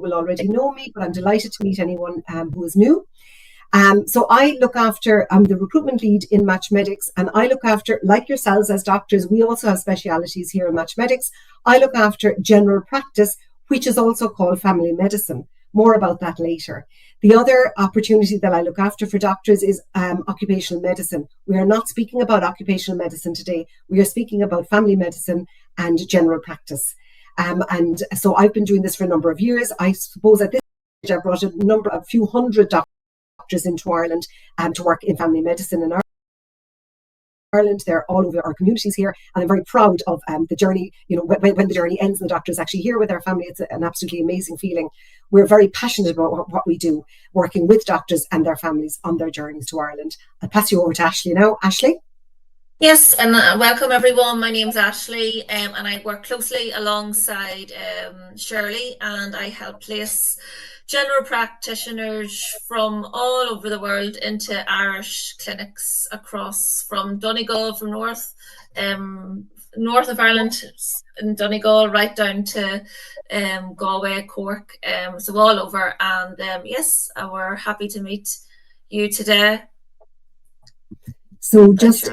will already know me, but I'm delighted to meet anyone who is new. So I look after, I'm the recruitment lead in MatchMedics, and I look after, like yourselves as doctors, we also have specialities here in MatchMedics. I look after general practice, which is also called family medicine. More about that later. The other opportunity that I look after for doctors is occupational medicine. We are not speaking about occupational medicine today. We are speaking about family medicine and general practice. And so I've been doing this for a number of years. I suppose at this stage I've brought a few hundred doctors into Ireland to work in family medicine in Ireland. They're all over our communities here, and I'm very proud of the journey. You know, when the journey ends and the doctor is actually here with their family, it's an absolutely amazing feeling. We're very passionate about what we do, working with doctors and their families on their journeys to Ireland. I'll pass you over to Ashley now. Ashley? Yes, and welcome everyone. My name's Ashley, and I work closely alongside Shirley, and I help place general practitioners from all over the world into Irish clinics across from Donegal, from north of Ireland in Donegal, right down to Galway, Cork, so all over. And yes, we're happy to meet you today. So just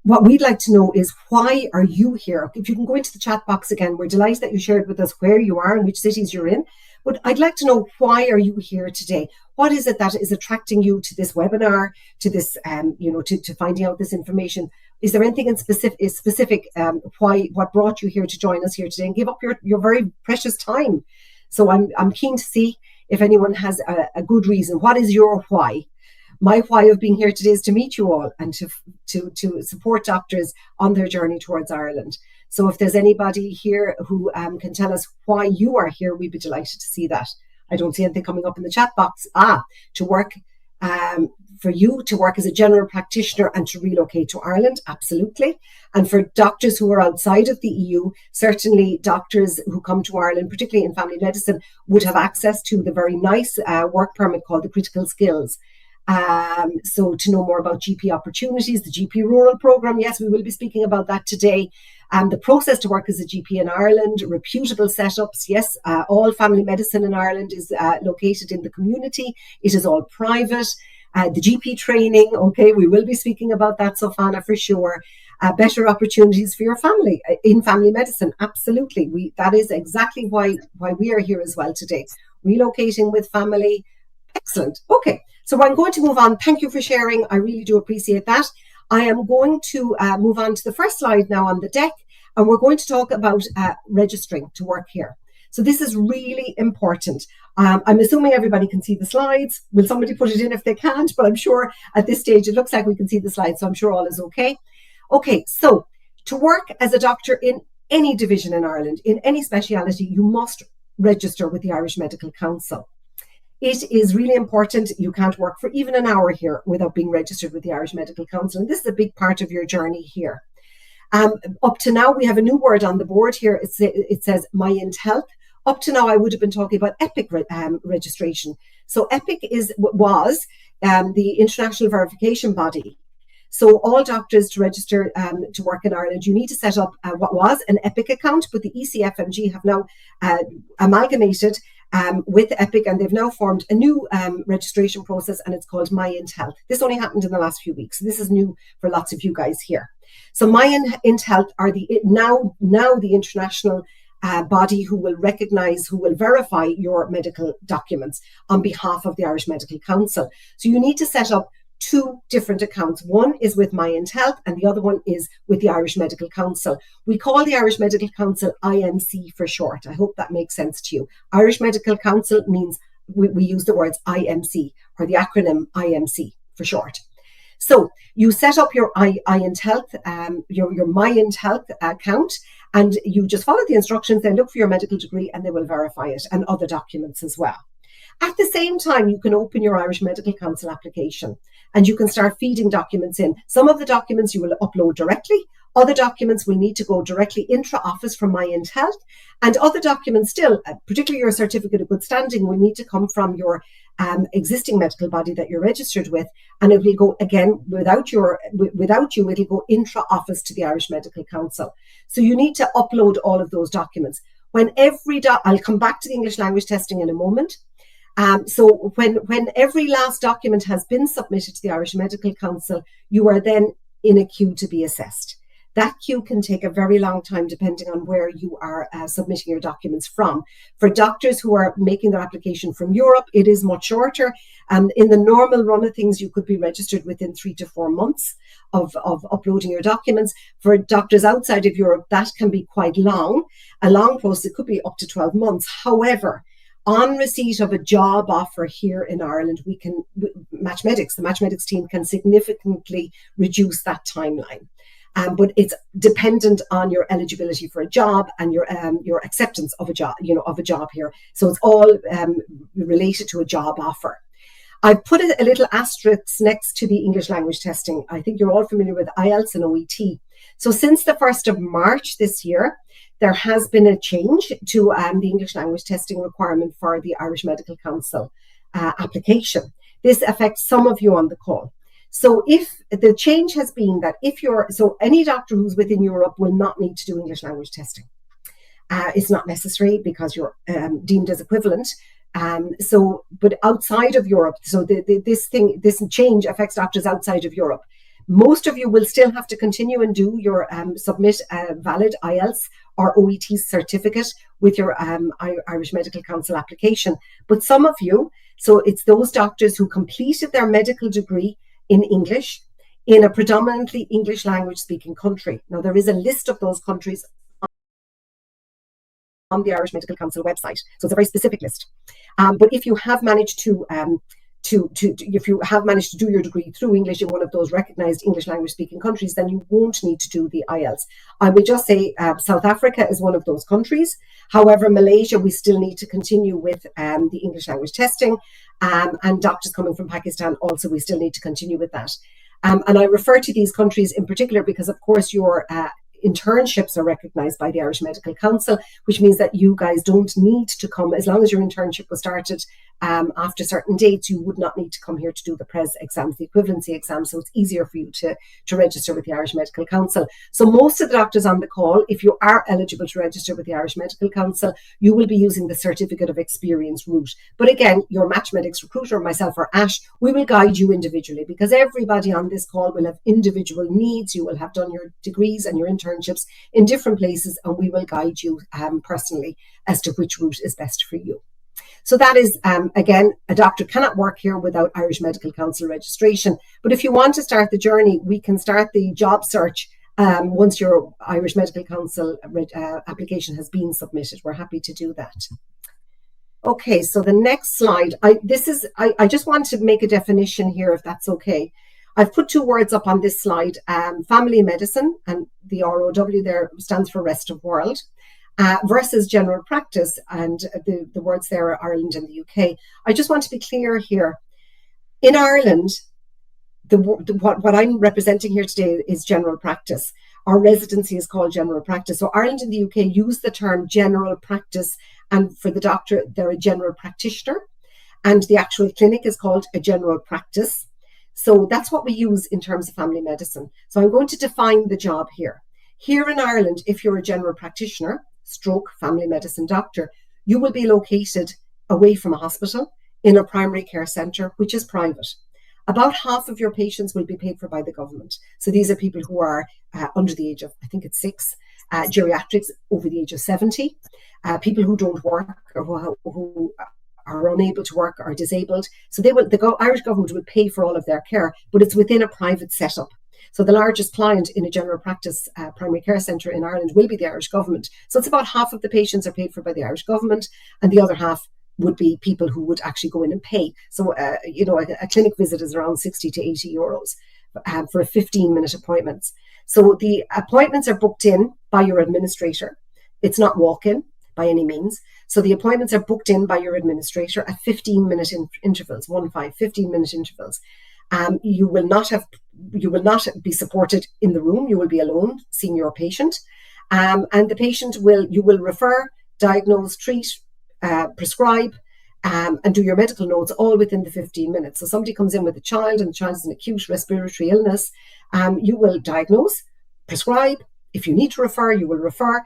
what we'd like to know is, why are you here? If you can go into the chat box again, we're delighted that you shared with us where you are and which cities you're in. But I'd like to know, why are you here today? What is it that is attracting you to this webinar, to this, to finding out this information? Is there anything in specific what brought you here to join us here today and give up your very precious time? So I'm keen to see if anyone has a good reason. What is your why? My why of being here today is to meet you all and to support doctors on their journey towards Ireland. So if there's anybody here who can tell us why you are here, we'd be delighted to see that. I don't see anything coming up in the chat box. To work for you to work as a general practitioner and to relocate to Ireland, absolutely. And for doctors who are outside of the EU, certainly doctors who come to Ireland, particularly in family medicine, would have access to the very nice work permit called the critical skills. So to know more about GP opportunities, the GP rural program, yes, we will be speaking about that today. The process to work as a GP in Ireland, reputable setups, yes, all family medicine in Ireland is located in the community. It is all private. The GP training, okay, we will be speaking about that, Sofana, for sure. Better opportunities for your family in family medicine, absolutely. That is exactly why we are here as well today. Relocating with family, excellent. Okay. So I'm going to move on. Thank you for sharing. I really do appreciate that. I am going to move on to the first slide now on the deck, and we're going to talk about registering to work here. So this is really important. I'm assuming everybody can see the slides. Will somebody put it in if they can't? But I'm sure at this stage it looks like we can see the slides, so I'm sure all is okay. Okay, so to work as a doctor in any division in Ireland, in any speciality, you must register with the Irish Medical Council. It is really important. You can't work for even an hour here without being registered with the Irish Medical Council. And this is a big part of your journey here. Up to now, we have a new word on the board here. It says MyInt Health. Up to now, I would have been talking about EPIC registration. So EPIC was the international verification body. So all doctors to register to work in Ireland, you need to set up what was an EPIC account, but the ECFMG have now amalgamated with EPIC, and they've now formed a new registration process, and it's called MyInt Health. This only happened in the last few weeks. So this is new for lots of you guys here. So MyInt Health are now the international body who will recognise, who will verify your medical documents on behalf of the Irish Medical Council. So you need to set up two different accounts. One is with MyInt Health and the other one is with the Irish Medical Council. We call the Irish Medical Council IMC for short. I hope that makes sense to you. Irish Medical Council means we use the words IMC, or the acronym IMC for short. So you set up your MyInt Health account, and you just follow the instructions. They look for your medical degree and they will verify it, and other documents as well. At the same time, you can open your Irish Medical Council application and you can start feeding documents in. Some of the documents you will upload directly. Other documents will need to go directly intra-office from MyInt Health. And other documents still, particularly your certificate of good standing, will need to come from your existing medical body that you're registered with. And it will go, again, without you, it'll go intra-office to the Irish Medical Council. So you need to upload all of those documents. when I'll come back to the English language testing in a moment. So when every last document has been submitted to the Irish Medical Council, you are then in a queue to be assessed. That queue can take a very long time depending on where you are submitting your documents from. For doctors who are making their application from Europe, it is much shorter. In the normal run of things, you could be registered within 3 to 4 months of uploading your documents. For doctors outside of Europe, that can be quite long. A long process, it could be up to 12 months. However, on receipt of a job offer here in Ireland, the MatchMedics team can significantly reduce that timeline. But it's dependent on your eligibility for a job and your acceptance of a job here. So it's all related to a job offer. I put a little asterisk next to the English language testing. I think you're all familiar with IELTS and OET. So since the 1st of March this year, there has been a change to the English language testing requirement for the Irish Medical Council application. This affects some of you on the call. So if the change has been that any doctor who's within Europe will not need to do English language testing. It's not necessary because you're deemed as equivalent. But outside of Europe, so this change affects doctors outside of Europe. Most of you will still have to continue and do your submit a valid IELTS or OET certificate with your Irish Medical Council application. But some of you, so it's those doctors who completed their medical degree in English in a predominantly English language speaking country. Now, there is a list of those countries on the Irish Medical Council website. So it's a very specific list. But if you have managed to do your degree through English in one of those recognized English language speaking countries, then you won't need to do the IELTS. I will just say South Africa is one of those countries. However, Malaysia, we still need to continue with the English language testing. And doctors coming from Pakistan also, we still need to continue with that. And I refer to these countries in particular because, of course, your internships are recognized by the Irish Medical Council, which means that you guys don't need to come, as long as your internship was started after certain dates, you would not need to come here to do the PRES exams, the equivalency exams, so it's easier for you to register with the Irish Medical Council. So most of the doctors on the call, if you are eligible to register with the Irish Medical Council, you will be using the Certificate of Experience route. But again, your MatchMedics recruiter, myself or Ash, we will guide you individually because everybody on this call will have individual needs. You will have done your degrees and your internships in different places, and we will guide you personally as to which route is best for you. So that is, again, a doctor cannot work here without Irish Medical Council registration. But if you want to start the journey, we can start the job search once your Irish Medical Council application has been submitted. We're happy to do that. Okay, so the next slide. I just want to make a definition here, if that's okay. I've put 2 words up on this slide, family medicine, and the ROW there stands for rest of world. Versus general practice, and the words there are Ireland and the UK. I just want to be clear here. In Ireland, what I'm representing here today is general practice. Our residency is called general practice. So Ireland and the UK use the term general practice, and for the doctor, they're a general practitioner, and the actual clinic is called a general practice. So that's what we use in terms of family medicine. So I'm going to define the job here. Here in Ireland, if you're a general practitioner, stroke family medicine doctor, you will be located away from a hospital in a primary care centre, which is private. About half of your patients will be paid for by the government. So these are people who are under the age of, I think it's 6, geriatrics over the age of 70, people who don't work or who are unable to work or disabled. So the Irish government will pay for all of their care, but it's within a private setup. So the largest client in a general practice primary care centre in Ireland will be the Irish government. So it's about half of the patients are paid for by the Irish government, and the other half would be people who would actually go in and pay. So, a clinic visit is around 60 to 80 euros for a 15-minute appointment. So the appointments are booked in by your administrator. It's not walk-in by any means. So the appointments are booked in by your administrator at 15-minute intervals, 15-minute intervals. You will not be supported in the room. You will be alone seeing your patient, and the patient you will refer, diagnose, treat, prescribe, and do your medical notes all within the 15 minutes. So somebody comes in with a child, and the child has an acute respiratory illness. You will diagnose, prescribe. If you need to refer, you will refer.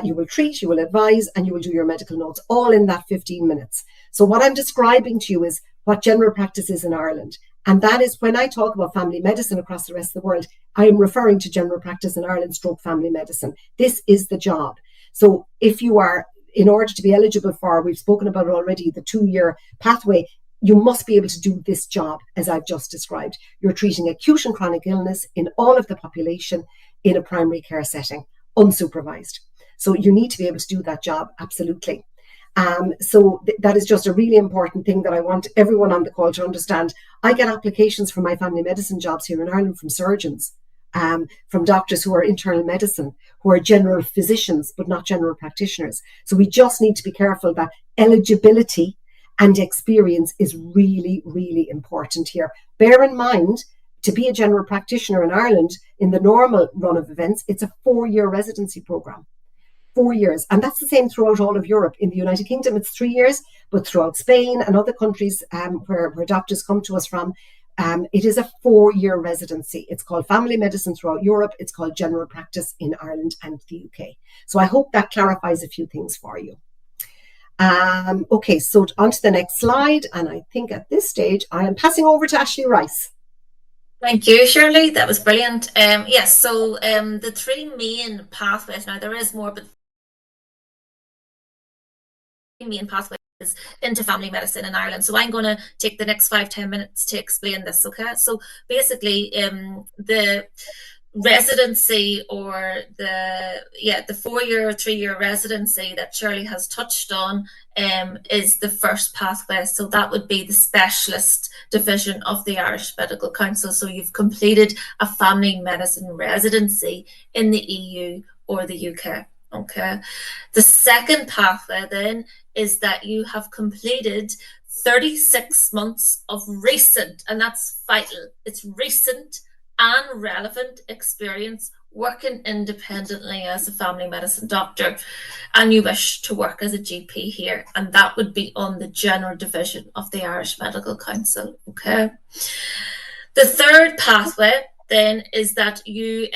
You will treat, you will advise, and you will do your medical notes, all in that 15 minutes. So what I'm describing to you is what general practice is in Ireland. And that is, when I talk about family medicine across the rest of the world, I am referring to general practice in Ireland stroke family medicine. This is the job. So if you are, in order to be eligible for, we've spoken about it already, the 2-year pathway, you must be able to do this job as I've just described. You're treating acute and chronic illness in all of the population in a primary care setting, unsupervised. So you need to be able to do that job, absolutely. That is just a really important thing that I want everyone on the call to understand. I get applications for my family medicine jobs here in Ireland from surgeons, from doctors who are internal medicine, who are general physicians, but not general practitioners. So we just need to be careful that eligibility and experience is really, really important here. Bear in mind, to be a general practitioner in Ireland, in the normal run of events, it's a 4-year residency program. 4 years. And that's the same throughout all of Europe. In the United Kingdom, it's 3 years, but throughout Spain and other countries where doctors come to us from, it is a 4-year residency. It's called family medicine throughout Europe. It's called general practice in Ireland and the UK. So I hope that clarifies a few things for you. Okay, so on to the next slide. And I think at this stage, I am passing over to Ashley Rice. Thank you, Shirley. That was brilliant. Yes, so the 3 main pathways, now there is more, but main pathways into family medicine in Ireland. So I'm going to take the next 5-10 minutes to explain this. Okay, so basically, the residency, or the 4-year or 3-year residency that Shirley has touched on, is the first pathway. So that would be the specialist division of the Irish Medical Council. So you've completed a family medicine residency in the EU or the UK. Okay. The second pathway then is that you have completed 36 months of recent, and that's vital, it's recent and relevant experience working independently as a family medicine doctor, and you wish to work as a GP here, and that would be on the general division of the Irish Medical Council. Okay. The third pathway then is that you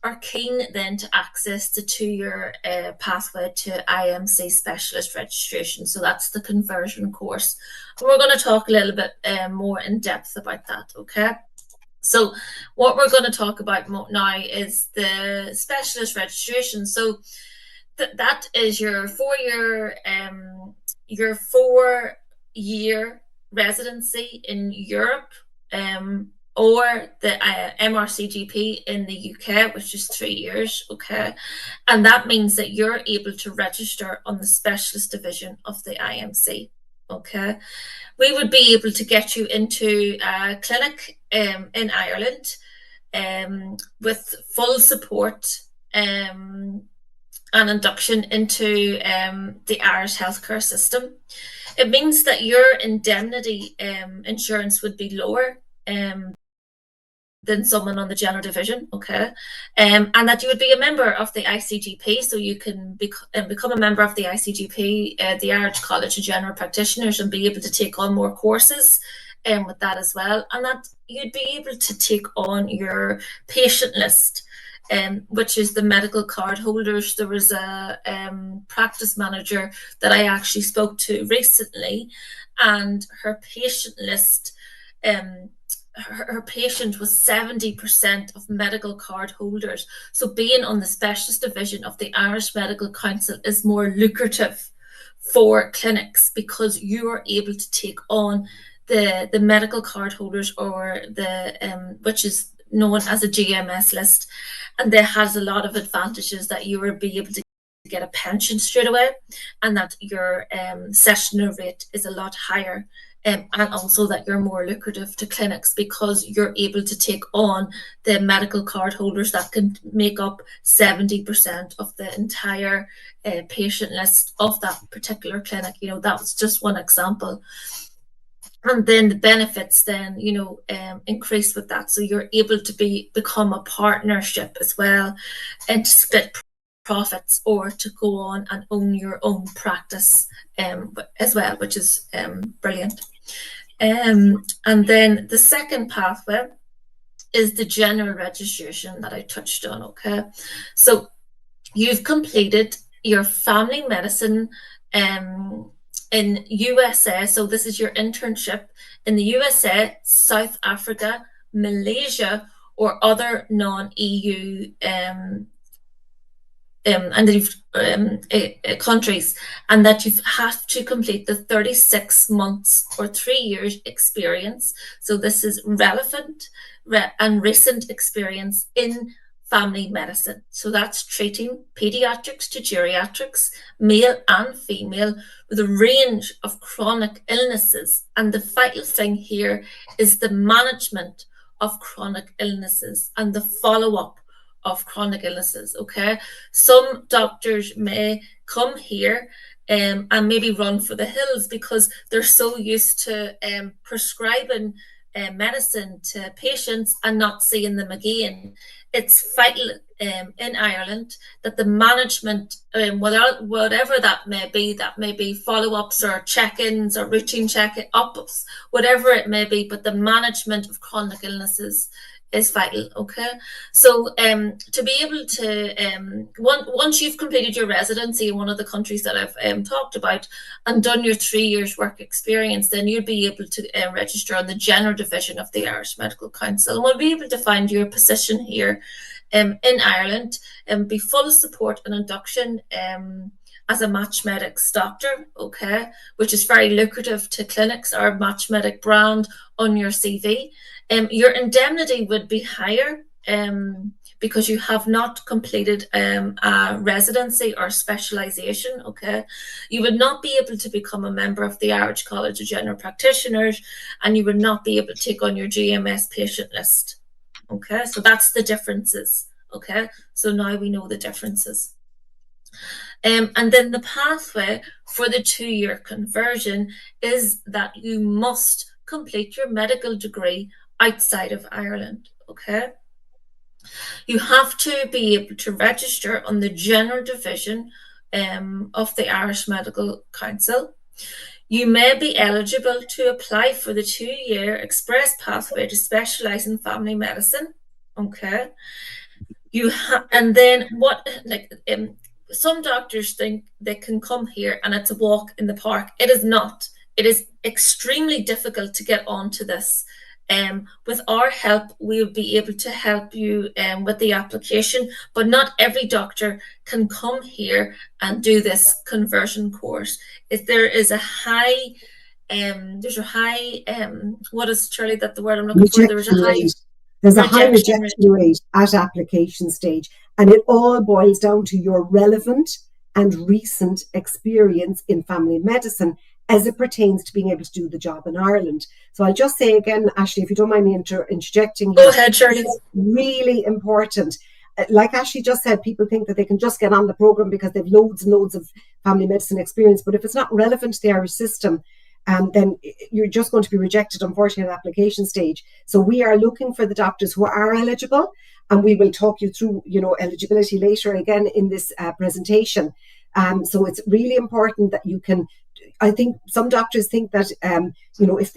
are keen then to access the 2-year pathway to IMC specialist registration. So that's the conversion course. And we're going to talk a little bit more in depth about that, okay? So what we're going to talk about now is the specialist registration. So that is your 4-year residency in Europe, or the MRCGP in the UK, which is 3 years, okay? And that means that you're able to register on the specialist division of the IMC, okay? We would be able to get you into a clinic in Ireland with full support and induction into the Irish healthcare system. It means that your indemnity insurance would be lower than someone on the general division, okay, and that you would be a member of the ICGP, so you can become a member of the ICGP, the Irish College of General Practitioners, and be able to take on more courses with that as well, and that you'd be able to take on your patient list, which is the medical card holders. There was a practice manager that I actually spoke to recently, and her patient list, her patient was 70% of medical card holders. So being on the specialist division of the Irish Medical Council is more lucrative for clinics, because you are able to take on the medical card holders, or the which is known as a GMS list, and that has a lot of advantages, that you will be able to get a pension straight away, and that your sessional rate is a lot higher. And also that you're more lucrative to clinics, because you're able to take on the medical card holders that can make up 70% of the entire patient list of that particular clinic. You know, that was just one example. And then the benefits then, increase with that. So you're able to become a partnership as well, and to split profits, or to go on and own your own practice as well, which is brilliant. And then the second pathway is the general registration that I touched on, okay? So you've completed your family medicine in USA. So this is your internship in the USA, South Africa, Malaysia, or other non-EU and you've countries, and that you have to complete the 36 months or 3 years experience. So this is relevant and recent experience in family medicine. So that's treating pediatrics to geriatrics, male and female, with a range of chronic illnesses. And the vital thing here is the management of chronic illnesses and the follow-up of chronic illnesses. Okay, some doctors may come here and maybe run for the hills because they're so used to prescribing medicine to patients and not seeing them again. It's vital in Ireland that the management, whatever that may be follow-ups or check-ins or routine check-ups, whatever it may be, but the management of chronic illnesses is vital. Okay, so to be able to once you've completed your residency in one of the countries that I've talked about and done your 3 years work experience, then you'll be able to register on the general division of the Irish Medical Council, and we'll be able to find your position here in Ireland and be full support and induction as a MatchMedics doctor, okay, which is very lucrative to clinics. Our MatchMedic brand on your CV. Your indemnity would be higher because you have not completed a residency or specialisation. Okay, you would not be able to become a member of the Irish College of General Practitioners, and you would not be able to take on your GMS patient list. Okay, so that's the differences. Okay, so now we know the differences. And then the pathway for the 2-year conversion is that you must complete your medical degree outside of Ireland. Okay, you have to be able to register on the general division of the Irish Medical Council. You may be eligible to apply for the 2-year express pathway to specialise in family medicine. Okay, and then what, like some doctors think they can come here and it's a walk in the park. It is not. It is extremely difficult to get onto this. With our help, we'll be able to help you with the application, but not every doctor can come here and do this conversion course. If there is a high, what is, Charlie, that the word I'm looking for? There is a high rate. There's a high rejection rate. rejection rate at application stage, and it all boils down to your relevant and recent experience in family medicine as it pertains to being able to do the job in Ireland. So I'll just say again, Ashley, if you don't mind me interjecting here. Go ahead, Shirley. It's really important. Like Ashley just said, people think that they can just get on the program because they've loads and loads of family medicine experience, but if it's not relevant to the Irish system, then you're just going to be rejected, unfortunately, at application stage. So we are looking for the doctors who are eligible, and we will talk you through, eligibility later again in this presentation. So it's really important that you can. I think some doctors think that,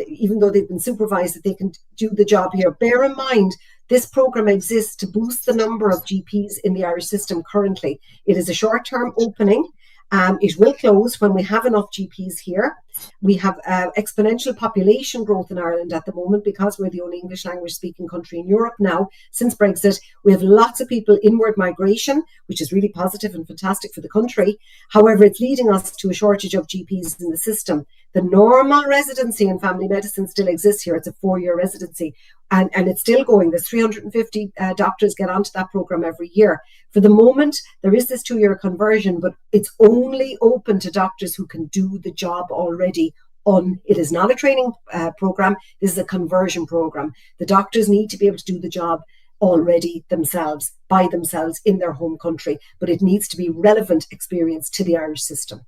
even though they've been supervised, that they can do the job here. Bear in mind, this program exists to boost the number of GPs in the Irish system currently. It is a short-term opening. It will close when we have enough GPs here. We have exponential population growth in Ireland at the moment because we're the only English language speaking country in Europe now since Brexit. We have lots of people inward migration, which is really positive and fantastic for the country. However, it's leading us to a shortage of GPs in the system. The normal residency in family medicine still exists here. It's a 4-year residency, and it's still going. There's 350 doctors get onto that program every year. For the moment, there is this 2-year conversion, but it's only open to doctors who can do the job already. It is not a training program. This is a conversion program. The doctors need to be able to do the job already themselves, by themselves, in their home country, but it needs to be relevant experience to the Irish system.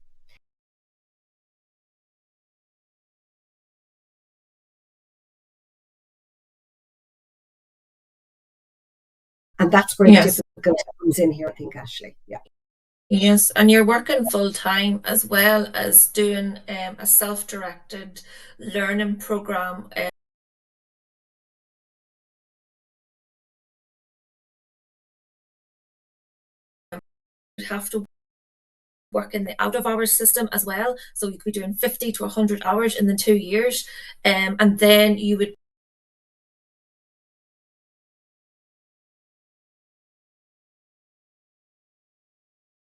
And that's where the difficulty comes in here, I think, Ashley. Yeah. Yes, and you're working full time as well as doing a self-directed learning program. have to work in the out of hours system as well. So you could be doing 50 to 100 hours in the 2 years. And then you would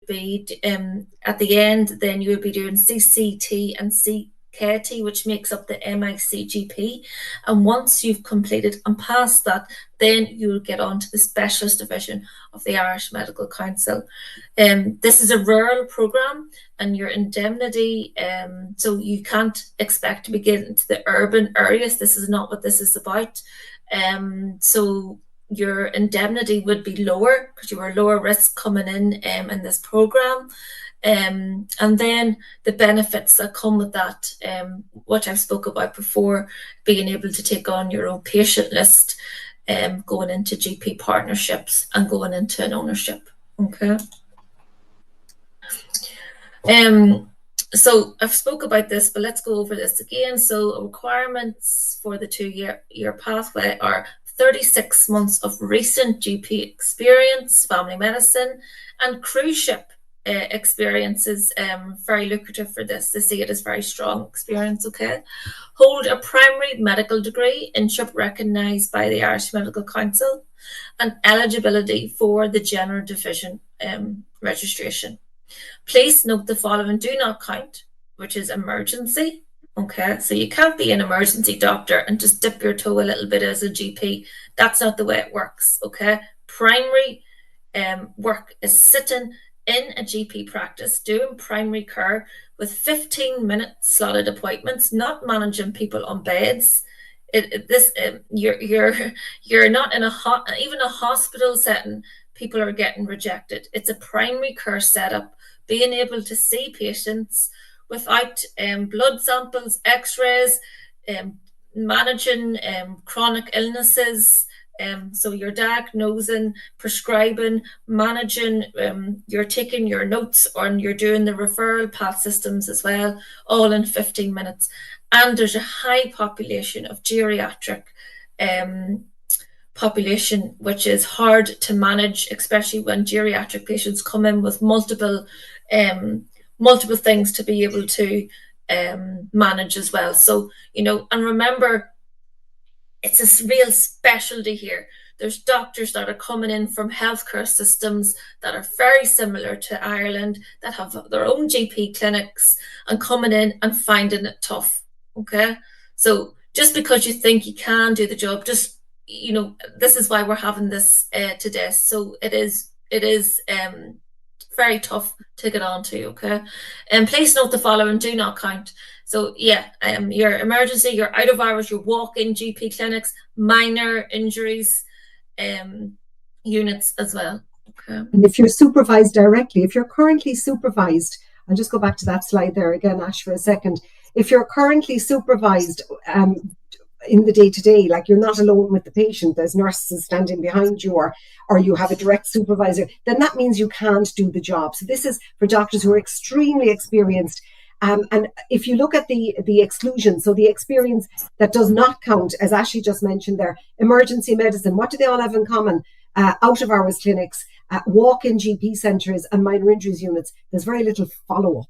be at the end, then you would be doing CCT and CKT, which makes up the MICGP. And once you've completed and passed that, then you will get on to the specialist division of the Irish Medical Council. This is a rural programme, and your indemnity, so you can't expect to be getting to the urban areas. This is not what this is about. So your indemnity would be lower because you were lower risk coming in this program. And then the benefits that come with that, which I've spoke about before, being able to take on your own patient list, going into GP partnerships and going into an ownership. Okay. So I've spoke about this, but let's go over this again. So requirements for the 2-year pathway are 36 months of recent GP experience, family medicine, and cruise ship experiences. Very lucrative for this. They see it as very strong experience. Okay. Hold a primary medical degree in ship recognised by the Irish Medical Council, and eligibility for the general division registration. Please note the following do not count, which is emergency. Okay, so you can't be an emergency doctor and just dip your toe a little bit as a GP. That's not the way it works. Okay, primary work is sitting in a GP practice doing primary care with 15-minute slotted appointments, not managing people on beds. You're not in even a hospital setting. People are getting rejected. It's a primary care setup, being able to see patients without blood samples, x-rays, managing chronic illnesses. So you're diagnosing, prescribing, managing, you're taking your notes, and you're doing the referral path systems as well, all in 15 minutes. And there's a high population of geriatric population, which is hard to manage, especially when geriatric patients come in with multiple things to be able to manage as well. So, and remember, it's a real specialty here. There's doctors that are coming in from healthcare systems that are very similar to Ireland, that have their own GP clinics, and coming in and finding it tough. Okay, so just because you think you can do the job, this is why we're having this today. So it is very tough to get onto. Okay, and please note the following do not count. So your emergency, your out of hours, your walk-in GP clinics, minor injuries units as well. Okay. And if you're supervised directly, if you're currently supervised, I'll just go back to that slide there again, Ash, for a second. If you're currently supervised in the day-to-day, like you're not alone with the patient, there's nurses standing behind you, or you have a direct supervisor, then that means you can't do the job. So this is for doctors who are extremely experienced. And if you look at the exclusion, so the experience that does not count, as Ashley just mentioned there, emergency medicine, what do they all have in common? Out of hours clinics, walk-in GP centres, and minor injuries units. There's very little follow-up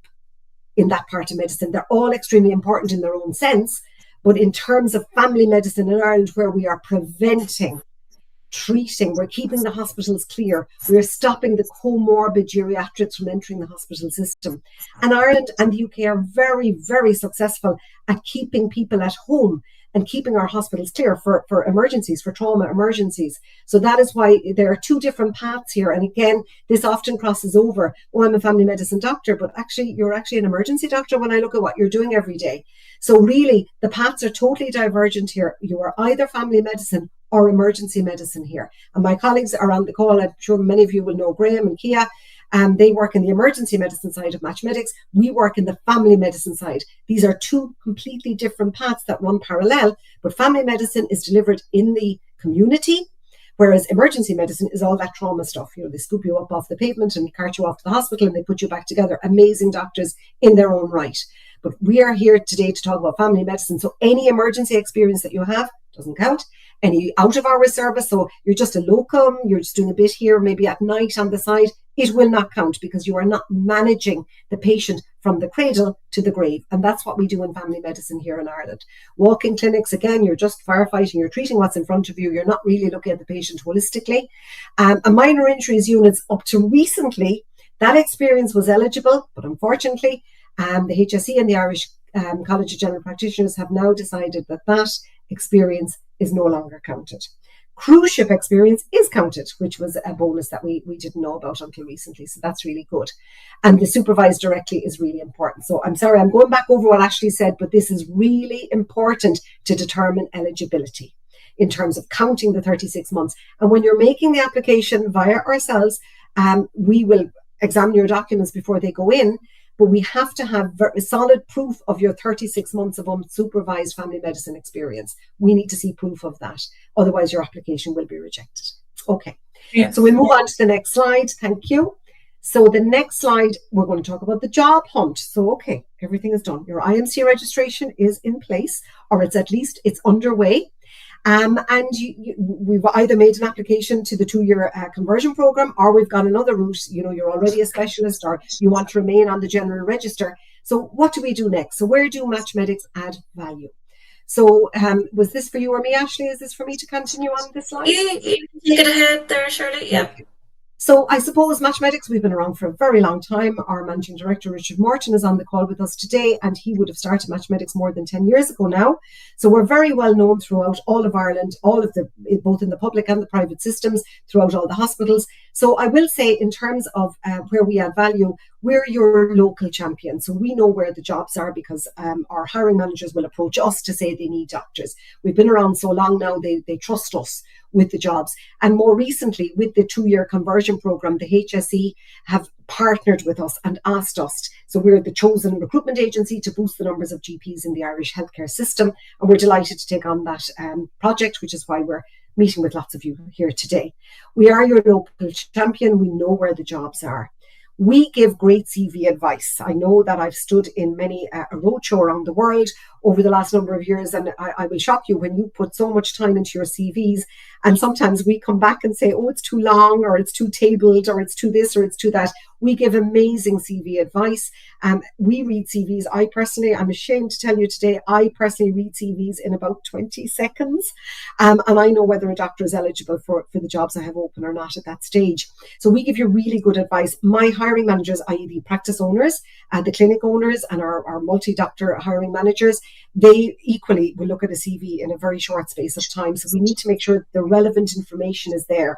in that part of medicine. They're all extremely important in their own sense, but in terms of family medicine in Ireland, where we are preventing, treating, we're keeping the hospitals clear, we're stopping the comorbid geriatrics from entering the hospital system. And Ireland and the UK are very, very successful at keeping people at home and keeping our hospitals clear for emergencies, for trauma emergencies. So that is why there are two different paths here. And again, this often crosses over. Oh, I'm a family medicine doctor, but actually you're actually an emergency doctor when I look at what you're doing every day. So really, the paths are totally divergent here. You are either family medicine or emergency medicine here. And my colleagues are on the call. I'm sure many of you will know Graham and Kia. They work in the emergency medicine side of MatchMedics. We work in the family medicine side. These are two completely different paths that run parallel, but family medicine is delivered in the community, whereas emergency medicine is all that trauma stuff. They scoop you up off the pavement and cart you off to the hospital and they put you back together. Amazing doctors in their own right. But we are here today to talk about family medicine. So any emergency experience that you have doesn't count. Any out of hours service, so you're just a locum, you're just doing a bit here, maybe at night on the side, it will not count because you are not managing the patient from the cradle to the grave. And that's what we do in family medicine here in Ireland. Walk-in clinics, again, you're just firefighting, you're treating what's in front of you, you're not really looking at the patient holistically. A minor injuries units up to recently, that experience was eligible, but unfortunately, the HSE and the Irish College of General Practitioners have now decided that that experience is no longer counted. Cruise ship experience is counted, which was a bonus that we didn't know about until recently. So that's really good. And the supervised directly is really important. So I'm sorry, I'm going back over what Ashley said, but this is really important to determine eligibility in terms of counting the 36 months. And when you're making the application via ourselves, we will examine your documents before they go in, but we have to have very solid proof of your 36 months of unsupervised family medicine experience. We need to see proof of that. Otherwise, your application will be rejected. Okay. Yes. So we'll move on to the next slide. Thank you. So the next slide, we're going to talk about the job hunt. So, okay, everything is done. Your IMC registration is in place, or it's underway. And we've either made an application to the 2-year conversion program, or we've got another route. You're already a specialist, or you want to remain on the general register. So what do we do next? So where do MatchMedics add value? So was this for you or me, Ashley? Is this for me to continue on this slide? You take it ahead there, Shirley. Yeah. So I suppose MatchMedics, we've been around for a very long time. Our managing director, Richard Morton, is on the call with us today, and he would have started MatchMedics more than 10 years ago now. So we're very well known throughout all of Ireland, both in the public and the private systems, throughout all the hospitals. So I will say, in terms of where we add value, we're your local champion. So we know where the jobs are because our hiring managers will approach us to say they need doctors. We've been around so long now, they trust us with the jobs. And more recently, with the 2-year conversion program, the HSE have partnered with us and asked us. So we're the chosen recruitment agency to boost the numbers of GPs in the Irish healthcare system. And we're delighted to take on that project, which is why we're meeting with lots of you here today. We are your local champion. We know where the jobs are. We give great CV advice. I know that I've stood in many a roadshow around the world over the last number of years, and I will shock you when you put so much time into your CVs, and sometimes we come back and say, oh, it's too long, or it's too tabled, or it's too this, or it's too that. We give amazing CV advice. We read CVs. I'm ashamed to tell you today, I personally read CVs in about 20 seconds. And I know whether a doctor is eligible for the jobs I have open or not at that stage. So we give you really good advice. My hiring managers, i.e. the practice owners, the clinic owners, and our multi-doctor hiring managers, they equally will look at a CV in a very short space of time. So we need to make sure the relevant information is there.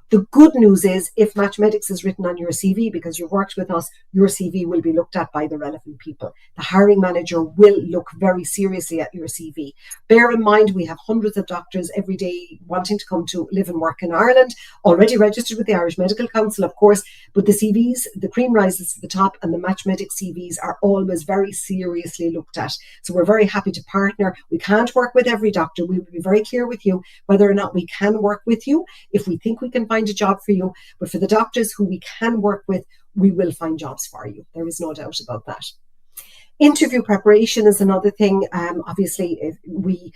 The good news is, if MatchMedics is written on your CV because you've worked with us, your CV will be looked at by the relevant people. The hiring manager will look very seriously at your CV. Bear in mind, we have hundreds of doctors every day wanting to come to live and work in Ireland, already registered with the Irish Medical Council, of course, but the CVs, the cream rises to the top, and the MatchMedics CVs are always very seriously looked at. So we're very happy to partner. We can't work with every doctor. We will be very clear with you whether or not we can work with you if we think we can find a job for you, but for the doctors who we can work with, we will find jobs for you. There is no doubt about that. Interview preparation is another thing. Obviously, we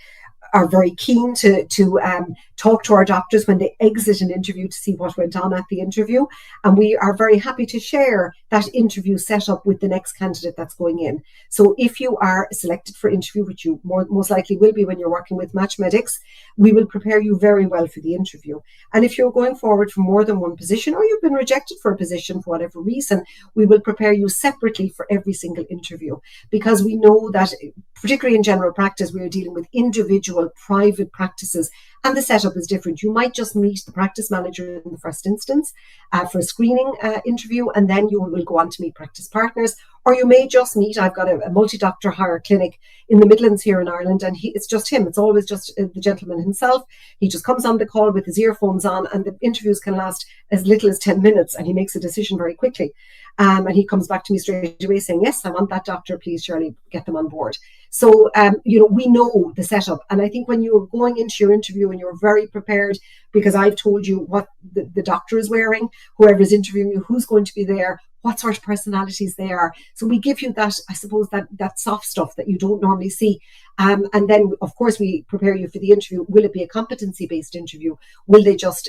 are very keen to talk to our doctors when they exit an interview to see what went on at the interview. And we are very happy to share that interview setup with the next candidate that's going in. So if you are selected for interview, which you most likely will be when you're working with MatchMedics, we will prepare you very well for the interview. And if you're going forward for more than one position, or you've been rejected for a position for whatever reason, we will prepare you separately for every single interview, because we know that, particularly in general practice, we are dealing with individual private practices, and the setup is different. You might just meet the practice manager in the first instance for a screening interview, and then you will go on to meet practice partners, or you may just meet, I've got a multi-doctor hire clinic in the Midlands here in Ireland, and it's just him. It's always just the gentleman himself. He just comes on the call with his earphones on, and the interviews can last as little as 10 minutes, and he makes a decision very quickly. And he comes back to me straight away saying, yes, I want that doctor, please, Shirley, get them on board. So, we know the setup. And I think when you're going into your interview and you're very prepared, because I've told you what the doctor is wearing, whoever's interviewing you, who's going to be there, what sort of personalities they are. So we give you that, I suppose, that soft stuff that you don't normally see. And then, of course, we prepare you for the interview. Will it be a competency-based interview? Will they just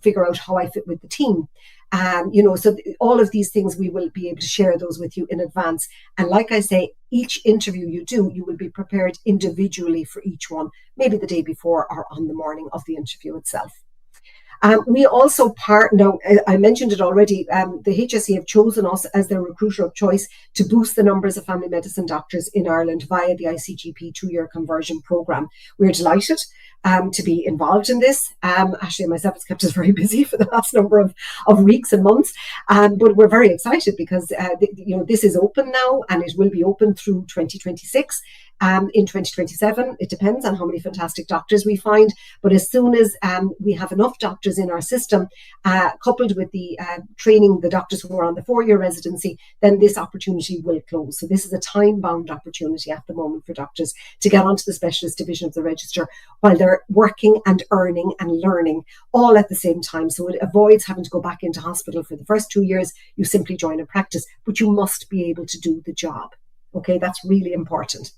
figure out how I fit with the team? So all of these things, we will be able to share those with you in advance. And like I say, each interview you do, you will be prepared individually for each one, maybe the day before or on the morning of the interview itself. We also now, I mentioned it already, the HSE have chosen us as their recruiter of choice to boost the numbers of family medicine doctors in Ireland via the ICGP 2-year conversion programme. We're delighted to be involved in this. Ashley and myself, it's kept us very busy for the last number of weeks and months, but we're very excited because this is open now, and it will be open through 2026. In 2027, it depends on how many fantastic doctors we find. But as soon as we have enough doctors in our system, coupled with the training the doctors who are on the 4-year residency, then this opportunity will close. So this is a time-bound opportunity at the moment for doctors to get onto the specialist division of the register while they're working and earning and learning all at the same time. So it avoids having to go back into hospital for the first 2 years. You simply join a practice, but you must be able to do the job. Okay, that's really important.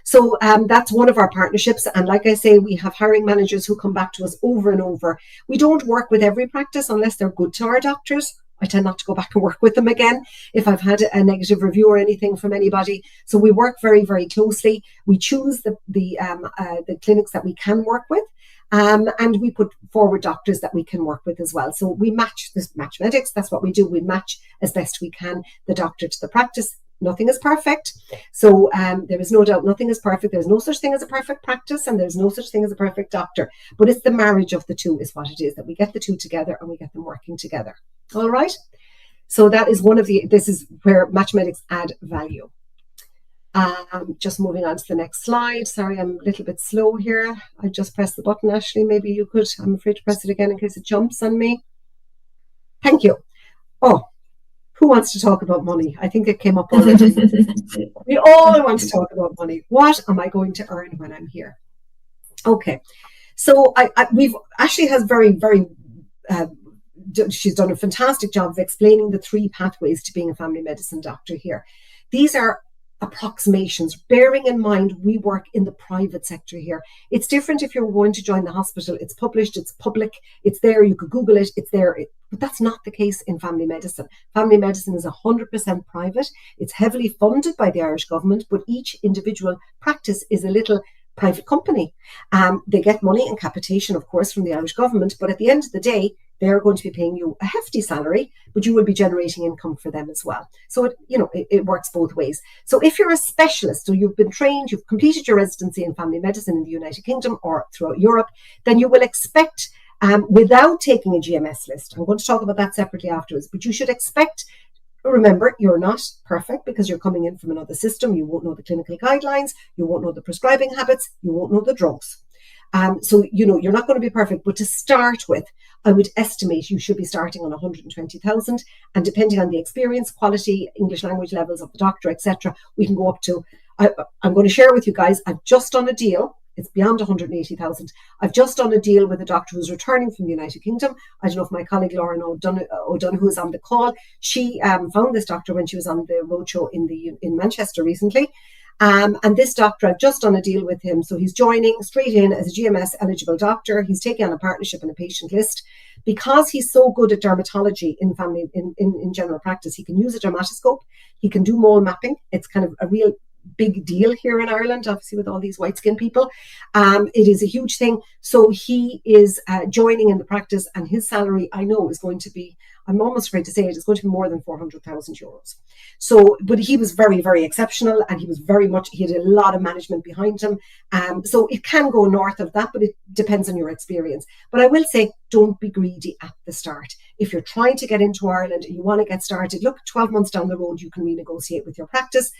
So that's one of our partnerships. And like I say, we have hiring managers who come back to us over and over. We don't work with every practice unless they're good to our doctors. I tend not to go back and work with them again if I've had a negative review or anything from anybody. So we work very, very closely. We choose the clinics that we can work with. And we put forward doctors that we can work with as well. So we match this MatchMedics. That's what we do. We match as best we can the doctor to the practice. Nothing is perfect. So there is no doubt nothing is perfect. There's no such thing as a perfect practice, and there's no such thing as a perfect doctor. But it's the marriage of the two is what it is, that we get the two together and we get them working together. All right. So that is this is where MatchMedics add value. Just moving on to the next slide. Sorry, I'm a little bit slow here. I just pressed the button, Ashley. Maybe you could. I'm afraid to press it again in case it jumps on me. Thank you. Oh, who wants to talk about money? I think it came up already. We all want to talk about money. What am I going to earn when I'm here? Okay. So Ashley has she's done a fantastic job of explaining the 3 pathways to being a family medicine doctor here. These are approximations, bearing in mind we work in the private sector here. It's different if you're going to join the hospital. It's published, it's public, it's there, you could Google it, it's there. But that's not the case in family medicine. Family medicine is 100% private. It's heavily funded by the Irish government, but each individual practice is a little private company. They get money and capitation, of course, from the Irish government, but at the end of the day, they're going to be paying you a hefty salary, but you will be generating income for them as well. So it works both ways. So if you're a specialist, so you've been trained, you've completed your residency in family medicine in the United Kingdom or throughout Europe, then you will expect, without taking a GMS list, I'm going to talk about that separately afterwards, but you should expect. Remember, you're not perfect because you're coming in from another system. You won't know the clinical guidelines. You won't know the prescribing habits. You won't know the drugs. So, you're not going to be perfect. But to start with, I would estimate you should be starting on 120,000. And depending on the experience, quality, English language levels of the doctor, etc., we can go up to, I'm going to share with you guys, I've just done a deal. It's beyond 180,000. I've just done a deal with a doctor who's returning from the United Kingdom. I don't know if my colleague Lauren O'Donoghue is on the call. She found this doctor when she was on the roadshow in Manchester recently. And this doctor, I've just done a deal with him. So he's joining straight in as a GMS eligible doctor. He's taking on a partnership and a patient list. Because he's so good at dermatology in general practice, he can use a dermatoscope. He can do mole mapping. It's kind of a real big deal here in Ireland, obviously with all these white skinned people. It is a huge thing. So he is joining in the practice, and his salary, I know, is going to be, I'm almost afraid to say it, is going to be more than 400,000 euros. So, but he was very, very exceptional, and he had a lot of management behind him. So it can go north of that, but it depends on your experience. But I will say, don't be greedy at the start. If you're trying to get into Ireland and you want to get started, look, 12 months down the road, you can renegotiate with your practice.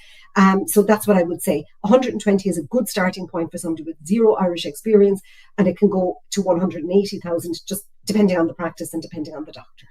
So that's what I would say. 120 is a good starting point for somebody with 0 Irish experience, and it can go to 180,000, just depending on the practice and depending on the doctor.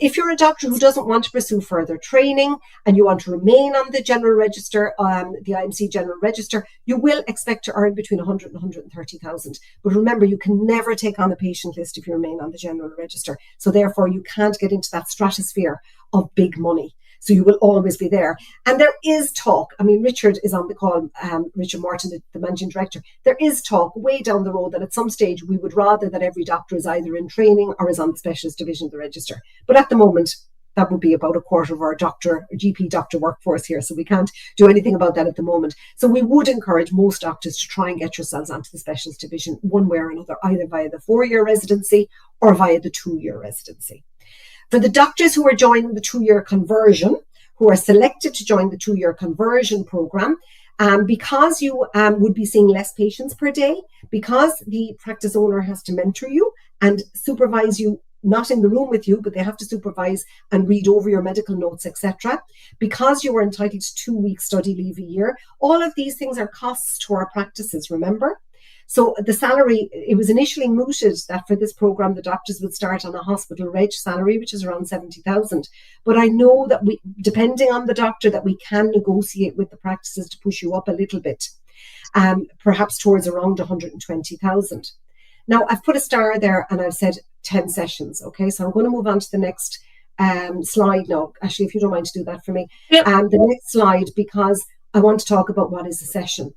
If you're a doctor who doesn't want to pursue further training and you want to remain on the general register, the IMC general register, you will expect to earn between 100 and 130,000. But remember, you can never take on a patient list if you remain on the general register. So therefore, you can't get into that stratosphere of big money. So you will always be there. And there is talk. I mean, Richard is on the call, Richard Morton, the managing director. There is talk way down the road that at some stage we would rather that every doctor is either in training or is on the specialist division of the register. But at the moment, that would be about a quarter of our GP doctor workforce here. So we can't do anything about that at the moment. So we would encourage most doctors to try and get yourselves onto the specialist division one way or another, either via the 4-year residency or via the 2-year residency. For the doctors who are joining the 2-year conversion, who are selected to join the 2-year conversion program, because you would be seeing less patients per day, because the practice owner has to mentor you and supervise you, not in the room with you, but they have to supervise and read over your medical notes, etc. Because you are entitled to 2 weeks study leave a year, all of these things are costs to our practices, remember? So the salary, it was initially mooted that for this program, the doctors would start on a hospital reg salary, which is around 70,000. But I know that we, depending on the doctor, that we can negotiate with the practices to push you up a little bit, perhaps towards around 120,000. Now, I've put a star there and I've said 10 sessions. Okay, so I'm going to move on to the next slide now. Actually, if you don't mind to do that for me. Yep. The next slide, because I want to talk about what is a session.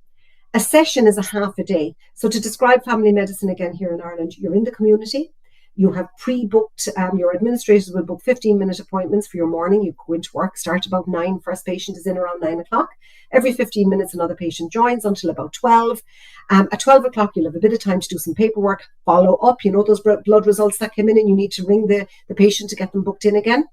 A session is a half a day. So to describe family medicine again here in Ireland, you're in the community, you have pre-booked, your administrators will book 15-minute appointments for your morning. You go into work, start about 9, first patient is in around 9 o'clock. Every 15 minutes, another patient joins until about 12. At 12 o'clock, you'll have a bit of time to do some paperwork, follow up, you know, those blood results that came in and you need to ring the patient to get them booked in again.